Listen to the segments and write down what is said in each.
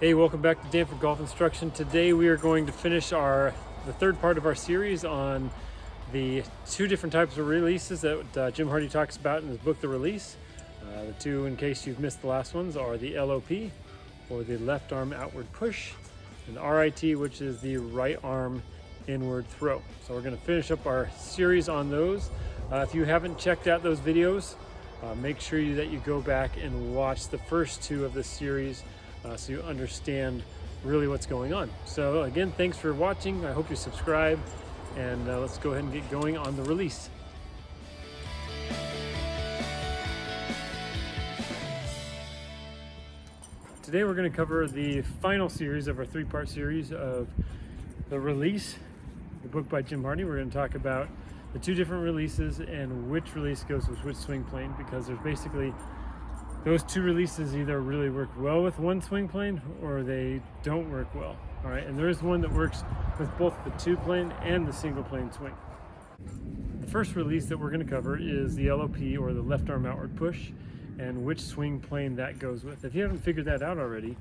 Hey, welcome back to Danford Golf Instruction. Today we are going to finish the third part of our series on the two different types of releases that Jim Hardy talks about in his book, The Release. The two, in case you've missed the last ones, are the LOP, or the left arm outward push, and the RIT, which is the right arm inward throw. So we're going to finish up our series on those. If you haven't checked out those videos, make sure that you go back and watch the first two of this series so you understand really what's going on. So again, thanks for watching. I hope you subscribe, and let's go ahead and get going on the release. Today we're going to cover the final series of our three-part series of The Release, the book by Jim Hardy. We're going to talk about the two different releases and which release goes with which swing plane, because there's basically those two releases either really work well with one swing plane or they don't work well. All right, and there is one that works with both the two plane and the single plane swing. The first release that we're going to cover is the LOP, or the left arm outward push, and which swing plane that goes with. If you haven't figured that out already,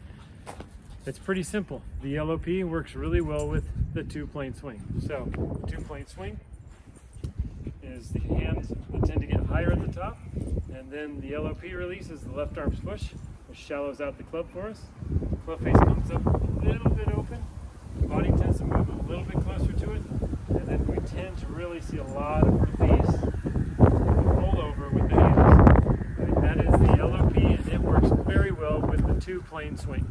it's pretty simple. The LOP works really well with the two plane swing. So the two plane swing is the hands that tend to get higher at the top, and then the LOP release is the left arm push, which shallows out the club for us. The club face comes up a little bit open, the body tends to move a little bit closer to it, and then we tend to really see a lot of release roll over with the hands. Right, that is the LOP, and it works very well with the two plane swing.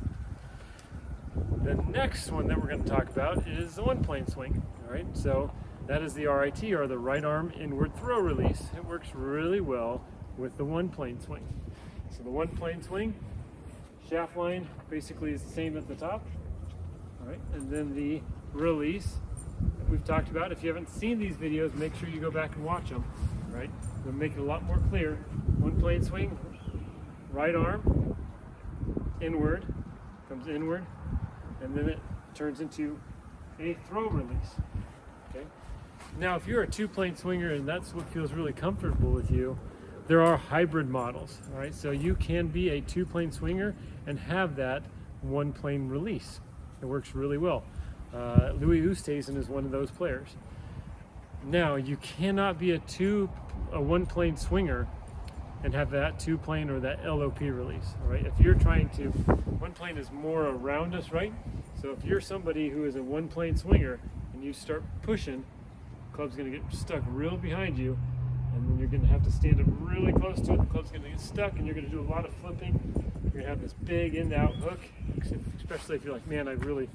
The next one that we're going to talk about is the one plane swing. All right, so that is the RIT, or the right arm inward throw release. It works really well with the one plane swing. So the one plane swing, shaft line basically is the same at the top. All right, and then the release that we've talked about. If you haven't seen these videos, make sure you go back and watch them. All right, they'll make it a lot more clear. One plane swing, right arm inward, comes inward, and then it turns into a throw release. Okay. Now, if you're a two-plane swinger and that's what feels really comfortable with you, there are hybrid models. All right, so you can be a two-plane swinger and have that one-plane release. It works really well. Louis Oosthuizen is one of those players. Now, you cannot be a one-plane swinger and have that two-plane or that LOP release. All right, if you're trying to, one plane is more around us, right? So if you're somebody who is a one-plane swinger and you start pushing, the club's going to get stuck real behind you, and then you're going to have to stand up really close to it. The club's going to get stuck, and you're going to do a lot of flipping. You're going to have this big in-out hook, especially if you're like, man, I really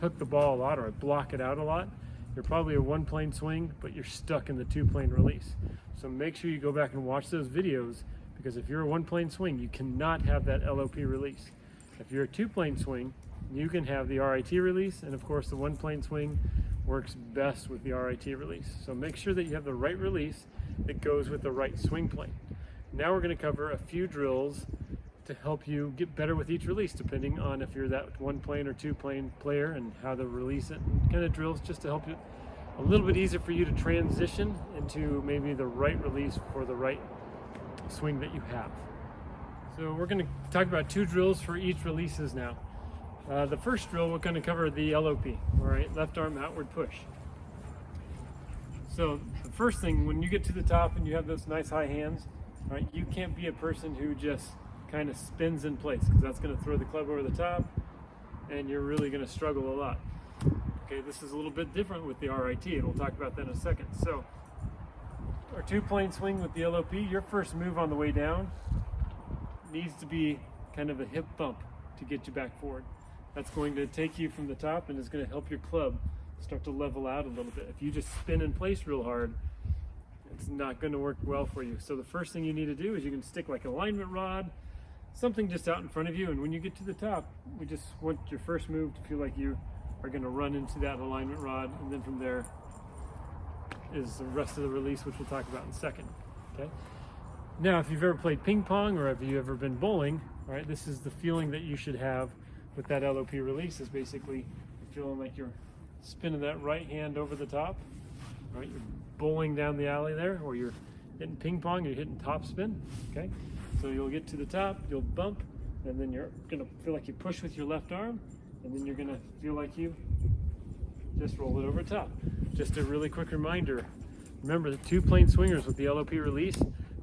hook the ball a lot, or I block it out a lot. You're probably a one-plane swing, but you're stuck in the two-plane release. So make sure you go back and watch those videos, because if you're a one-plane swing, you cannot have that LOP release. If you're a two-plane swing, you can have the RIT release, and of course the one-plane swing works best with the RIT release. So make sure that you have the right release that goes with the right swing plane. Now we're going to cover a few drills to help you get better with each release, depending on if you're that one-plane or two-plane player, and how to release it, and kind of drills just to help you a little bit easier for you to transition into maybe the right release for the right swing that you have. So we're going to talk about two drills for each releases now. The first drill, we're going to cover the LOP, all right, left arm outward push. So the first thing, when you get to the top and you have those nice high hands, all right, you can't be a person who just kind of spins in place, because that's going to throw the club over the top, and you're really going to struggle a lot. Okay, this is a little bit different with the RIT, and we'll talk about that in a second. So our two-plane swing with the LOP, your first move on the way down needs to be kind of a hip bump to get you back forward. That's going to take you from the top, and is going to help your club start to level out a little bit. If you just spin in place real hard, it's not going to work well for you. So the first thing you need to do is you can stick like an alignment rod, something just out in front of you, and when you get to the top, we just want your first move to feel like you are going to run into that alignment rod, and then from there is the rest of the release, which we'll talk about in a second. Okay. Now, if you've ever played ping pong, or if you've ever been bowling, all right, this is the feeling that you should have with that LOP release, is basically feeling like you're spinning that right hand over the top. All right, you're bowling down the alley there, or you're hitting ping pong, you're hitting top spin. Okay, so you'll get to the top, you'll bump, and then you're gonna feel like you push with your left arm, and then you're gonna feel like you just roll it over top. Just a really quick reminder, remember the two plane swingers with the LOP release,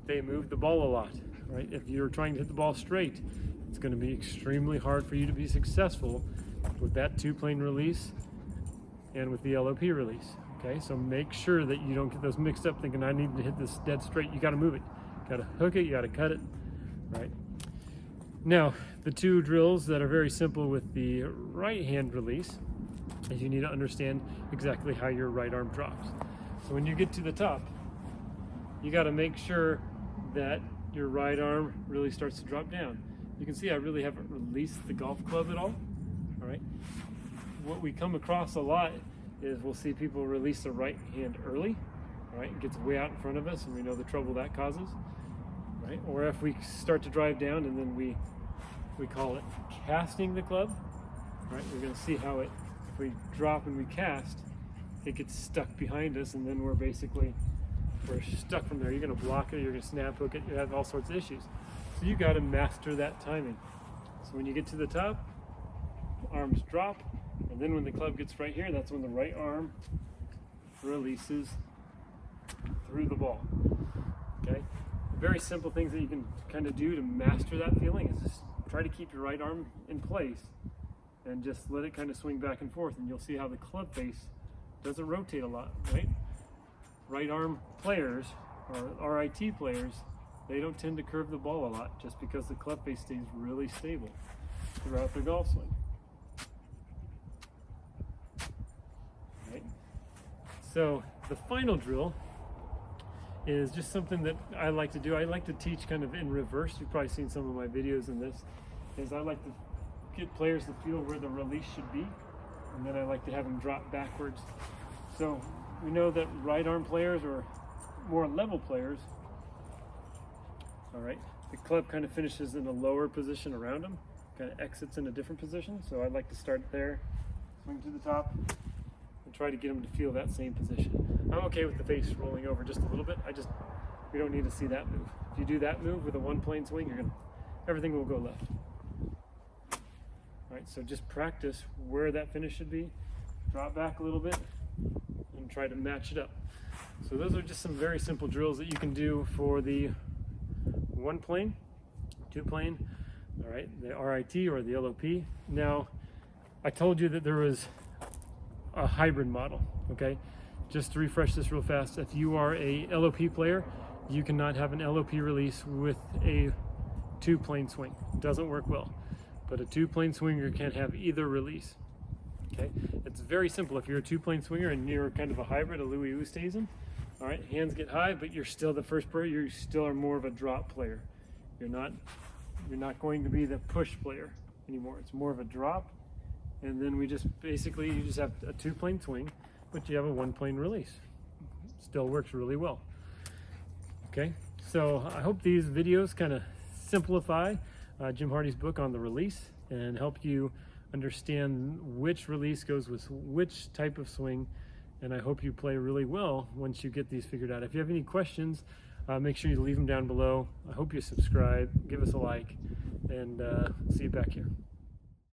they move the ball a lot, right? If you're trying to hit the ball straight, it's gonna be extremely hard for you to be successful with that two plane release and with the LOP release, okay? So make sure that you don't get those mixed up thinking I need to hit this dead straight. You gotta move it, you gotta hook it, you gotta cut it, right? Now, the two drills that are very simple with the right hand release is you need to understand exactly how your right arm drops. So when you get to the top, you got to make sure that your right arm really starts to drop down. You can see I really haven't released the golf club at all. All right. What we come across a lot is we'll see people release the right hand early. All right, it gets way out in front of us, and we know the trouble that causes. Right. Or if we start to drive down and then we call it casting the club. Right. We're going to see how it. If we drop and we cast, it gets stuck behind us, and then we're stuck from there. You're going to block it, you're going to snap hook it, you have all sorts of issues. So you got to master that timing. So when you get to the top, the arms drop, and then when the club gets right here, that's when the right arm releases through the ball. Okay? Very simple things that you can kind of do to master that feeling is just try to keep your right arm in place and just let it kind of swing back and forth, and you'll see how the club face doesn't rotate a lot, right? Right arm players, or RIT players, they don't tend to curve the ball a lot just because the club face stays really stable throughout their golf swing. Right? So the final drill is just something that I like to do. I like to teach kind of in reverse. You've probably seen some of my videos in this, is I like to get players to feel where the release should be, and then I like to have them drop backwards. So we know that right arm players or more level players, all right, the club kind of finishes in a lower position around them, kind of exits in a different position. So I'd like to start there, swing to the top, and try to get them to feel that same position. I'm okay with the face rolling over just a little bit. We don't need to see that move. If you do that move with a one plane swing, everything will go left. Right, so just practice where that finish should be, drop back a little bit, and try to match it up. So those are just some very simple drills that you can do for the one plane, two plane, all right, the RIT or the LOP. Now, I told you that there was a hybrid model, okay? Just to refresh this real fast, if you are a LOP player, you cannot have an LOP release with a two plane swing. It doesn't work well. But a two plane swinger can't have either release. Okay, it's very simple. If you're a two plane swinger and you're kind of a hybrid, a Louis Oosthuizen, all right, hands get high, but you're still the first player. You still are more of a drop player. You're not going to be the push player anymore. It's more of a drop, and then you just have a two plane swing, but you have a one plane release. Still works really well. Okay, so I hope these videos kind of simplify Jim Hardy's book on the release and help you understand which release goes with which type of swing, and I hope you play really well once you get these figured out. If you have any questions, make sure you leave them down below. I hope you subscribe, give us a like, and see you back here.